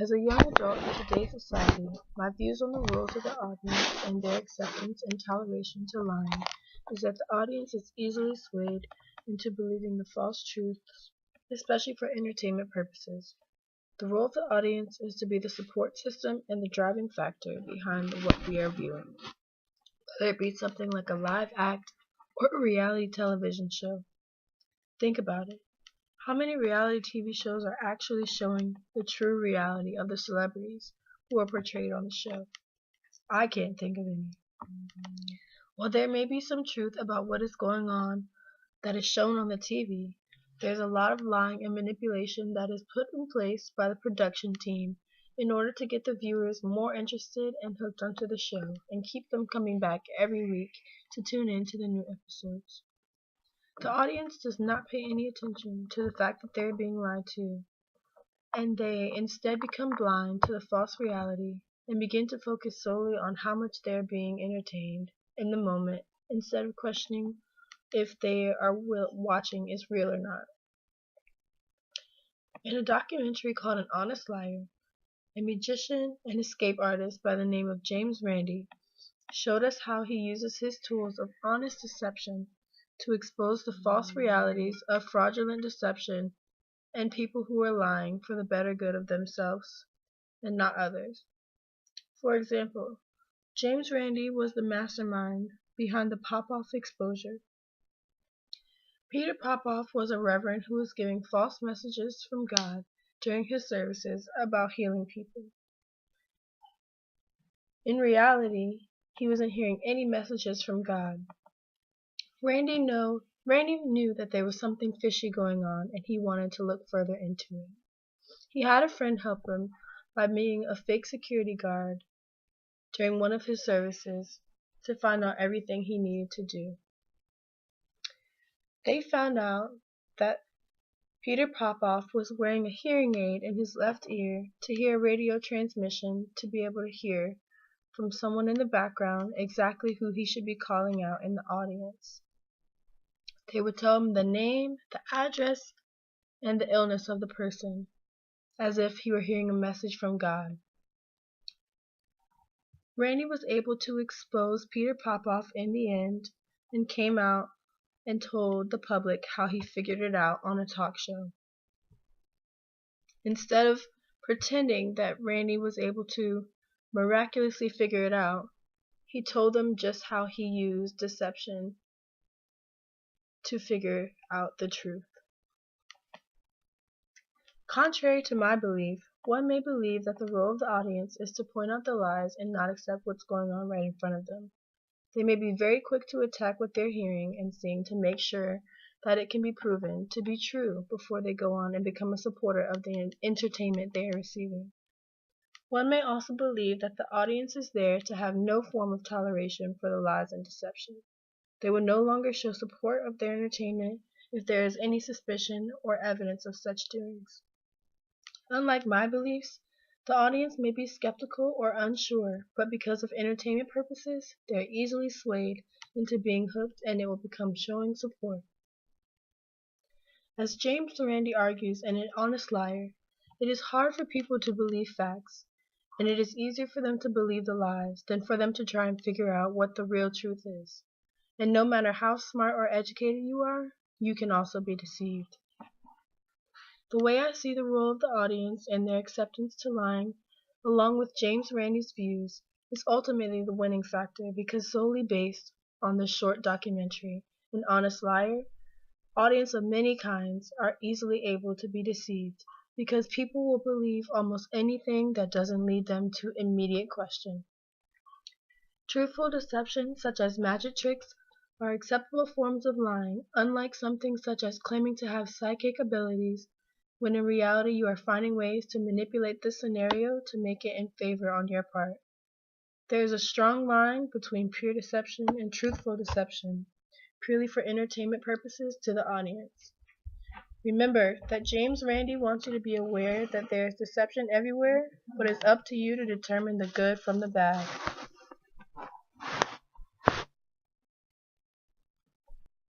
As a young adult in today's society, my views on the roles of the audience and their acceptance and toleration to lying is that the audience is easily swayed into believing the false truths, especially for entertainment purposes. The role of the audience is to be the support system and the driving factor behind what we are viewing, whether it be something like a live act or a reality television show. Think about it. How many reality TV shows are actually showing the true reality of the celebrities who are portrayed on the show? I can't think of any. While there may be some truth about what is going on that is shown on the TV, there's a lot of lying and manipulation that is put in place by the production team in order to get the viewers more interested and hooked onto the show and keep them coming back every week to tune in to the new episodes. The audience does not pay any attention to the fact that they are being lied to, and they instead become blind to the false reality and begin to focus solely on how much they are being entertained in the moment instead of questioning if they are watching is real or not. In a documentary called An Honest Liar, a magician and escape artist by the name of James Randi showed us how he uses his tools of honest deception to expose the false realities of fraudulent deception and people who are lying for the better good of themselves and not others. For example, James Randi was the mastermind behind the Popoff exposure. Peter Popoff was a reverend who was giving false messages from God during his services about healing people. In reality, he wasn't hearing any messages from God. Randy knew that there was something fishy going on and he wanted to look further into it. He had a friend help him by being a fake security guard during one of his services to find out everything he needed to do. They found out that Peter Popoff was wearing a hearing aid in his left ear to hear a radio transmission to be able to hear from someone in the background exactly who he should be calling out in the audience. They would tell him the name, the address, and the illness of the person, as if he were hearing a message from God. Randy was able to expose Peter Popoff in the end and came out and told the public how he figured it out on a talk show. Instead of pretending that Randy was able to miraculously figure it out, he told them just how he used deception to figure out the truth. Contrary to my belief, one may believe that the role of the audience is to point out the lies and not accept what's going on right in front of them. They may be very quick to attack what they're hearing and seeing to make sure that it can be proven to be true before they go on and become a supporter of the entertainment they are receiving. One may also believe that the audience is there to have no form of toleration for the lies and deception. They will no longer show support of their entertainment if there is any suspicion or evidence of such doings. Unlike my beliefs, the audience may be skeptical or unsure, but because of entertainment purposes, they are easily swayed into being hooked and it will become showing support. As James Randi argues in An Honest Liar, it is hard for people to believe facts, and it is easier for them to believe the lies than for them to try and figure out what the real truth is. And no matter how smart or educated you are, you can also be deceived. The way I see the role of the audience and their acceptance to lying, along with James Randi's views, is ultimately the winning factor because solely based on the short documentary, An Honest Liar, audience of many kinds are easily able to be deceived because people will believe almost anything that doesn't lead them to immediate question. Truthful deception, such as magic tricks, are acceptable forms of lying, unlike something such as claiming to have psychic abilities, when in reality you are finding ways to manipulate the scenario to make it in favor on your part. There is a strong line between pure deception and truthful deception, purely for entertainment purposes to the audience. Remember that James Randi wants you to be aware that there is deception everywhere, but it's up to you to determine the good from the bad.